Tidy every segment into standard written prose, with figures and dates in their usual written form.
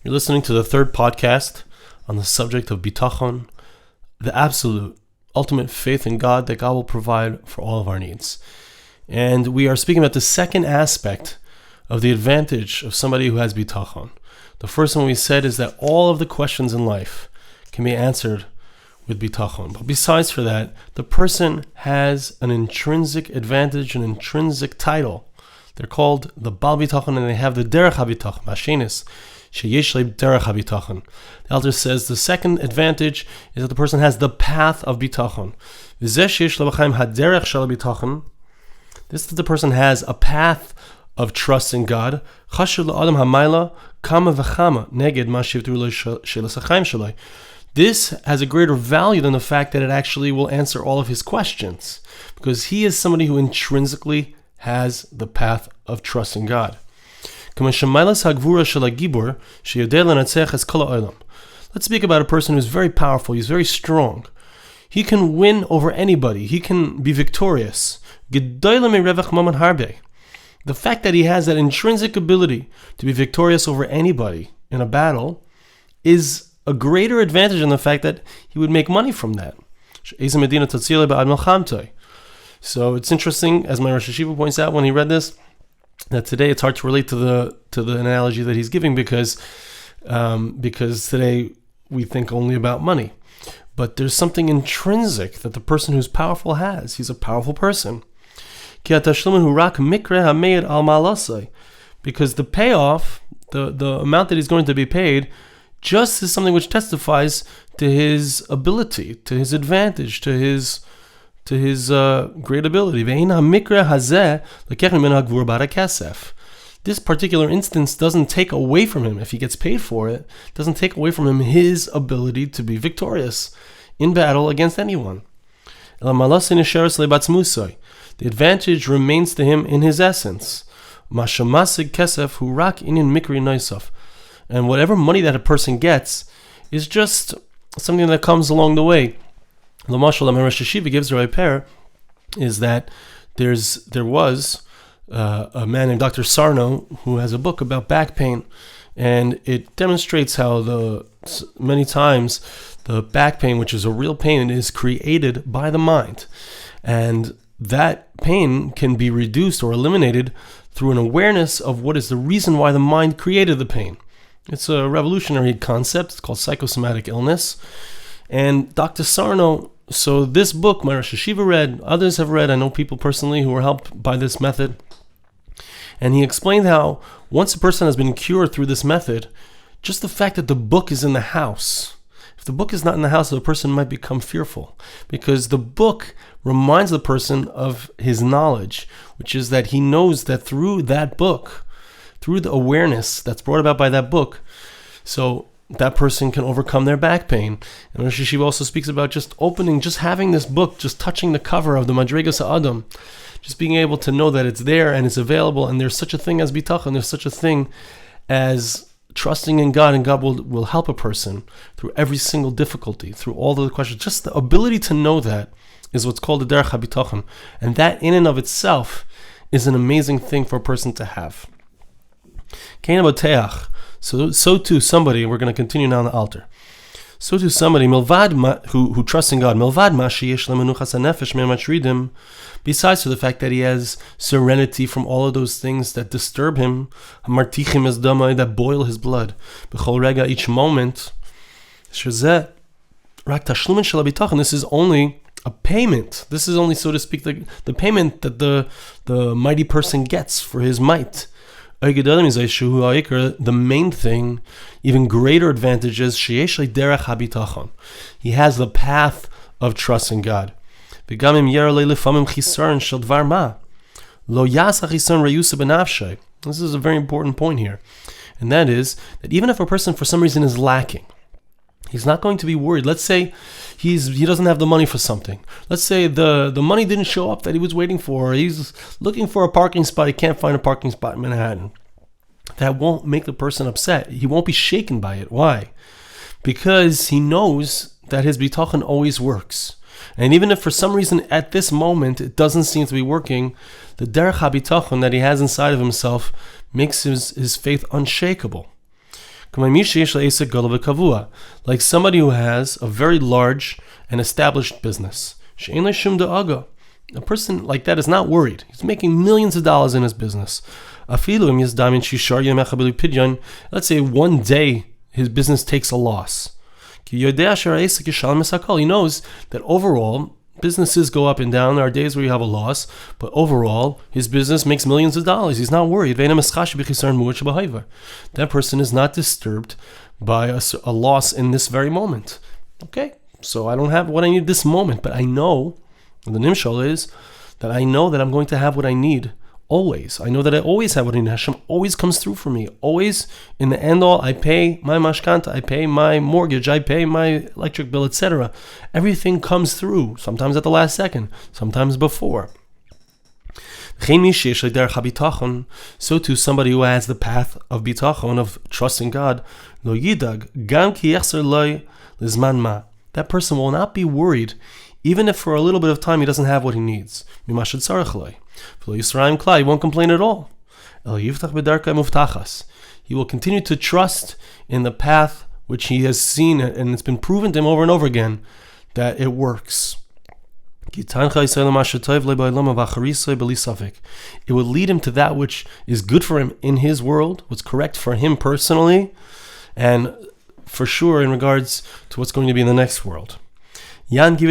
You're listening to the third podcast on the subject of Bitachon, the absolute, ultimate faith in God that God will provide for all of our needs. And we are speaking about the second aspect of the advantage of somebody who has Bitachon. The first one we said is that all of the questions in life can be answered with Bitachon. But besides for that, the person has an intrinsic advantage, an intrinsic title. They're called the Bal Bitachon, and they have the Derech HaBitachon, Mashenis. The elder says the second advantage is that the person has the path of bitachon. This is that the person has a path of trust in God. This has a greater value than the fact that it actually will answer all of his questions, because he is somebody who intrinsically has the path of trust in God. Let's speak about a person who's very powerful, he's very strong. He can win over anybody, he can be victorious. The fact that he has that intrinsic ability to be victorious over anybody in a battle is a greater advantage than the fact that he would make money from that. So it's interesting, as my Rosh Hashiva points out when he read this, that today it's hard to relate to the analogy that he's giving because today we think only about money. But there's something intrinsic that the person who's powerful has. He's a powerful person. Because the payoff, the amount that he's going to be paid, just is something which testifies to his ability, to his advantage, to his great ability. This particular instance doesn't take away from him, if he gets paid for it, doesn't take away from him his ability to be victorious in battle against anyone. The advantage remains to him in his essence. And whatever money that a person gets is just something that comes along the way. The mashal that Rosh Hashiva gives Rabbi Per is that there was a man named Dr. Sarno who has a book about back pain, and it demonstrates how many times the back pain, which is a real pain, is created by the mind, and that pain can be reduced or eliminated through an awareness of what is the reason why the mind created the pain. It's a revolutionary concept. It's called psychosomatic illness. And Dr. Sarno, so this book, my Rosh Hashiva read, others have read, I know people personally who were helped by this method. And he explained how once a person has been cured through this method, just the fact that the book is in the house, if the book is not in the house, the person might become fearful, because the book reminds the person of his knowledge, which is that he knows that through that book, through the awareness that's brought about by that book, so that person can overcome their back pain. And Rosh Hashiva also speaks about just having this book, just touching the cover of the Madrigas Adam, just being able to know that it's there and it's available, and there's such a thing as bitachon, there's such a thing as trusting in God, and God will help a person through every single difficulty, through all the questions. Just the ability to know that is what's called the Derech HaBitachon, and that in and of itself is an amazing thing for a person to have. Kain Aboteach. So too somebody, we're going to continue now on the altar. So too somebody who trusts in God, besides for the fact that he has serenity from all of those things that disturb him, that boil his blood, each moment. This is only a payment. This is only, so to speak, the payment that the mighty person gets for his might. The main thing, even greater advantage is he has the path of trust in God. This is a very important point here, and that is that even if a person for some reason is lacking, he's not going to be worried. Let's say he doesn't have the money for something. Let's say the money didn't show up that he was waiting for. Or he's looking for a parking spot. He can't find a parking spot in Manhattan. That won't make the person upset. He won't be shaken by it. Why? Because he knows that his bitachon always works. And even if for some reason at this moment it doesn't seem to be working, the derech habitachon that he has inside of himself makes his faith unshakable. Like somebody who has a very large and established business. A person like that is not worried. He's making millions of dollars in his business. Let's say one day his business takes a loss. He knows that overall, businesses go up and down. There are days where you have a loss, but overall, his business makes millions of dollars. He's not worried. That person is not disturbed by a loss in this very moment. Okay, so I don't have what I need this moment, but I know, the nimshal is, that I know that I'm going to have what I need always. I know that I always have what I need. Hashem always comes through for me. Always, in the end all, I pay my mashkanta, I pay my mortgage, I pay my electric bill, etc. Everything comes through, sometimes at the last second, sometimes before. So too, somebody who has the path of bitachon, of trusting God, that person will not be worried, even if for a little bit of time he doesn't have what he needs. He won't complain at all. He will continue to trust in the path which he has seen, and it's been proven to him over and over again that it works. It will lead him to that which is good for him in his world, what's correct for him personally, and for sure in regards to what's going to be in the next world. This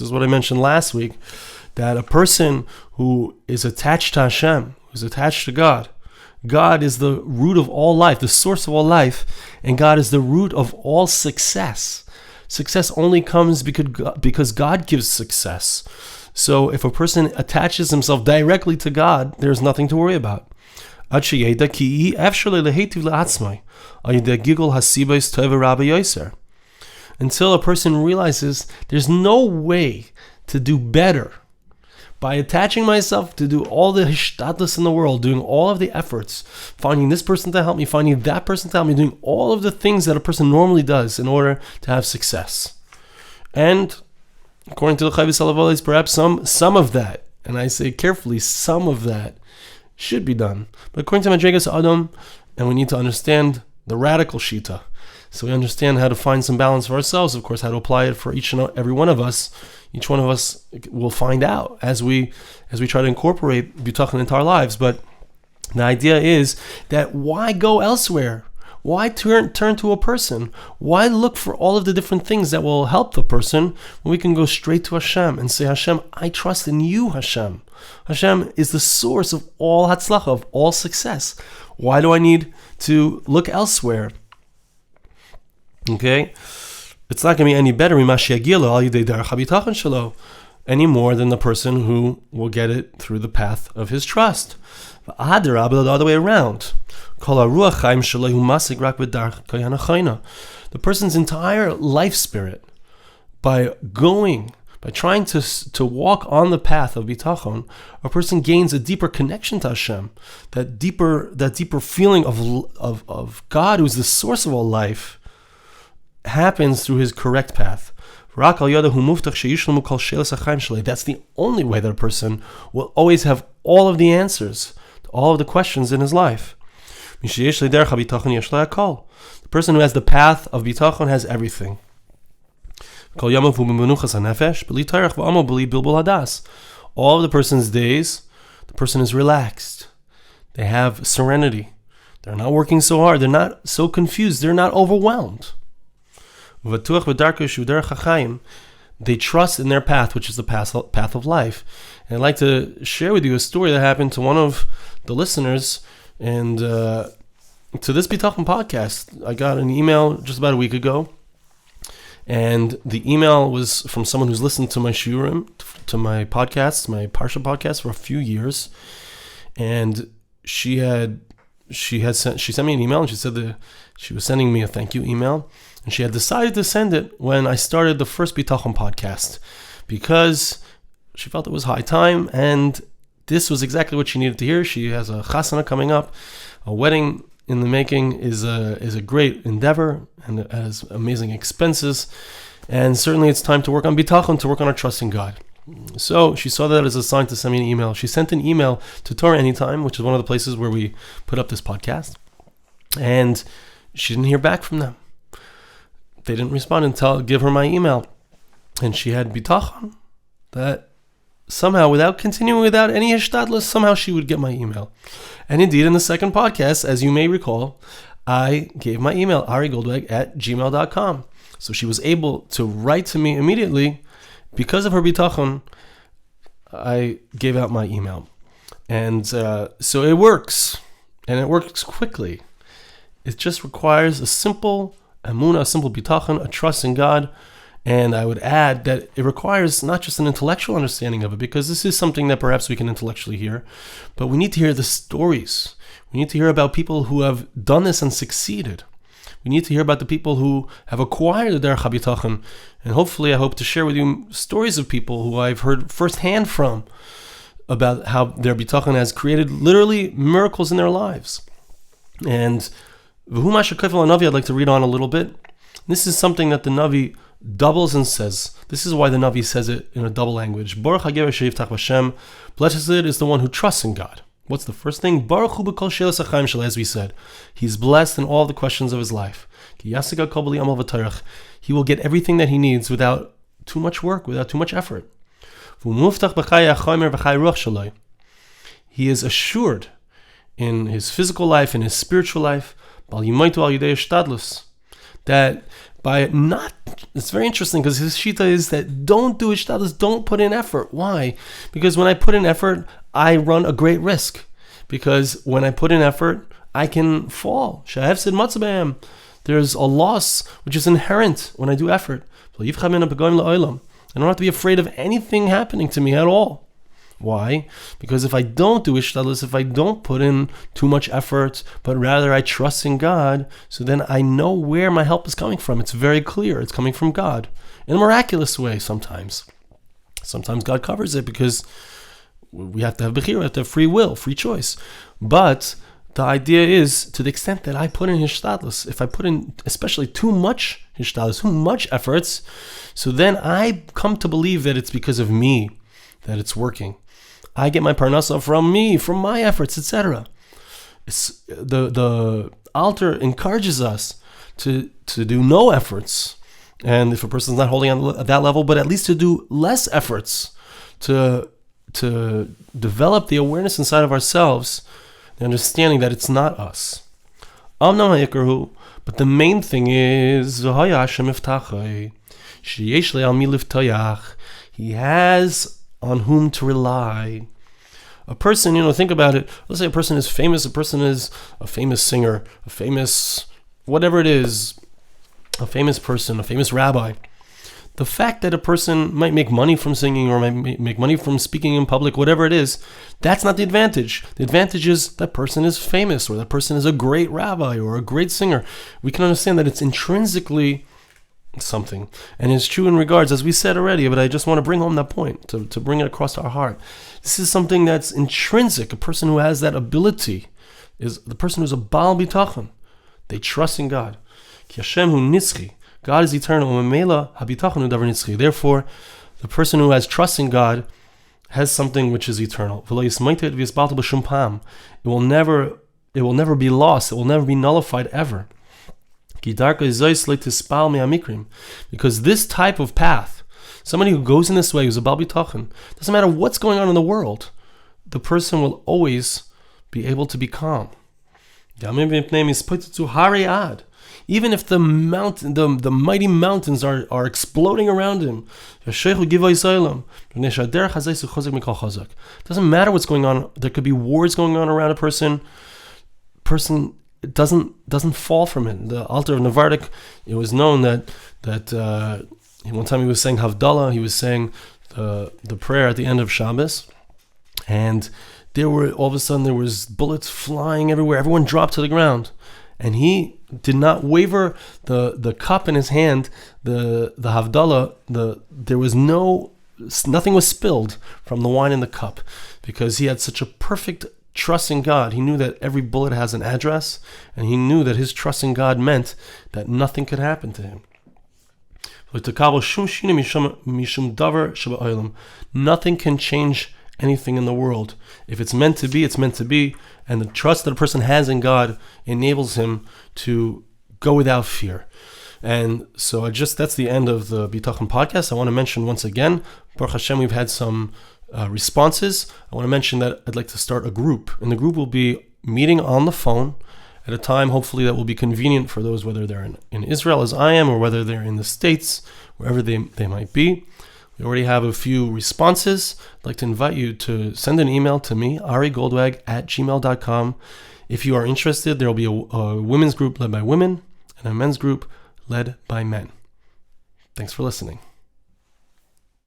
is what I mentioned last week, that a person who is attached to Hashem, who's attached to God, God is the root of all life, the source of all life, and God is the root of all success. Success only comes because God gives success. So if a person attaches himself directly to God, there's nothing to worry about. Until a person realizes there's no way to do better by attaching myself to do all the hishtadlus in the world, doing all of the efforts, finding this person to help me, finding that person to help me, doing all of the things that a person normally does in order to have success. And according to the Chayvis Alavolis, perhaps some of that, and I say carefully, some of that should be done. But according to Madregas Adam, and we need to understand the radical shita, so we understand how to find some balance for ourselves, of course, how to apply it for each and every one of us. Each one of us will find out as we try to incorporate Bitachon into our lives. But the idea is that why go elsewhere? Why turn to a person? Why look for all of the different things that will help the person when we can go straight to Hashem and say, Hashem, I trust in you, Hashem. Hashem is the source of all hatzlacha, of all success. Why do I need to look elsewhere? Okay, it's not going to be any better any more than the person who will get it through the path of his trust. The other way around. The person's entire life spirit, by trying to walk on the path of bitachon, a person gains a deeper connection to Hashem, that deeper feeling of God, who's the source of all life, happens through his correct path. That's the only way that a person will always have all of the answers to all of the questions in his life. The person who has the path of bitachon has everything. All of the person's days, the person is relaxed. They have serenity. They're not working so hard. They're not so confused. They're not overwhelmed. They trust in their path, which is the path of life. And I'd like to share with you a story that happened to one of the listeners, and to this Bitachon podcast. I got an email just about a week ago, and the email was from someone who's listened to my shiurim, to my podcasts, my Parsha podcast for a few years, and she sent me an email, and she said that she was sending me a thank you email. And she had decided to send it when I started the first Bitachon podcast, because she felt it was high time, and this was exactly what she needed to hear. She has a chasana coming up. A wedding in the making is a great endeavor, and it has amazing expenses. And certainly it's time to work on Bitachon, to work on our trust in God. So she saw that as a sign to send me an email. She sent an email to Torah Anytime, which is one of the places where we put up this podcast. And she didn't hear back from them. They didn't respond and give her my email. And she had bitachon that somehow, without any hishtadlus, somehow she would get my email. And indeed, in the second podcast, as you may recall, I gave my email, arigoldwag@gmail.com. So she was able to write to me immediately. Because of her bitachon, I gave out my email. And so it works. And it works quickly. It just requires a simple emunah, a simple bitachon, a trust in God. And I would add that it requires not just an intellectual understanding of it, because this is something that perhaps we can intellectually hear, but we need to hear the stories. We need to hear about people who have done this and succeeded. We need to hear about the people who have acquired the derech habitachon. And hopefully I hope to share with you stories of people who I've heard firsthand from about how their bitachon has created literally miracles in their lives. And v'hu ma shekofel hanavi, I'd like to read on a little bit. This is something that the Navi doubles and says. This is why the Navi says it in a double language. Baruch hagever sheyiftach b'Hashem. Blessed is the one who trusts in God. What's the first thing? Baruch hu b'kol she'elas ha'chaim shelo, as we said. He's blessed in all the questions of his life. Ki yasiga kol b'li amal v'torach. He will get everything that he needs without too much work, without too much effort. V'muftach b'chai ha'chomer v'chai ruach shelo. He is assured in his physical life, in his spiritual life, bal yimaytu al yidei hishtadlus, that by not, it's very interesting because his shita is that don't do hishtadlus, don't put in effort. Why? Because when I put in effort, I run a great risk. Because when I put in effort, I can fall. Shahefsid matzabam. There's a loss which is inherent when I do effort. I don't have to be afraid of anything happening to me at all. Why? Because if I don't do ishtadlus, if I don't put in too much effort, but rather I trust in God, so then I know where my help is coming from. It's very clear. It's coming from God. In a miraculous way sometimes. Sometimes God covers it because we have to have bechira, we have to have free will, free choice. But the idea is, to the extent that I put in hishtadlus, if I put in especially too much hishtadlus, too much efforts, so then I come to believe that it's because of me that it's working. I get my parnasa from me, from my efforts, etc. It's the Alter encourages us to do no efforts, and if a person's not holding on at that level, but at least to do less efforts to develop the awareness inside of ourselves, the understanding that it's not us. But the main thing is he has on whom to rely. A person, think about it. Let's say a person is famous, a person is a famous singer, a famous whatever it is, a famous person, a famous rabbi. The fact that a person might make money from singing or might make money from speaking in public, whatever it is, that's not the advantage. The advantage is that person is famous, or that person is a great rabbi or a great singer. We can understand that it's intrinsically something. And it's true in regards, as we said already, but I just want to bring home that point, to bring it across our heart. This is something that's intrinsic. A person who has that ability is the person who's a Baal Bitachon. They trust in God. Ki Hashem hu nitzchi. God is eternal. Therefore, the person who has trust in God has something which is eternal. It will never be lost. It will never be nullified ever. Because this type of path, somebody who goes in this way, who's a Baal Bitachon, doesn't matter what's going on in the world, the person will always be able to be calm. Even if the mighty mountains are exploding around him, doesn't matter what's going on. There could be wars going on around a person doesn't fall from it. The Alter of Navardik, it was known that one time he was saying Havdalah, he was saying the prayer at the end of Shabbos, and all of a sudden there was bullets flying everywhere. Everyone dropped to the ground, and he did not waver. The cup in his hand, the Havdalah, there was nothing was spilled from the wine in the cup, because he had such a perfect trust in God. He knew that every bullet has an address, and he knew that his trust in God meant that nothing could happen to him. Nothing can change anything in the world. If it's meant to be, it's meant to be. And the trust that a person has in God enables him to go without fear. And so that's the end of the Bitachon podcast. I want to mention once again, Baruch Hashem, we've had some responses. I want to mention that I'd like to start a group. And the group will be meeting on the phone at a time, hopefully, that will be convenient for those, whether they're in Israel as I am, or whether they're in the States, wherever they might be. We already have a few responses. I'd like to invite you to send an email to me, arigoldwag@gmail.com. If you are interested, there will be a women's group led by women and a men's group led by men. Thanks for listening.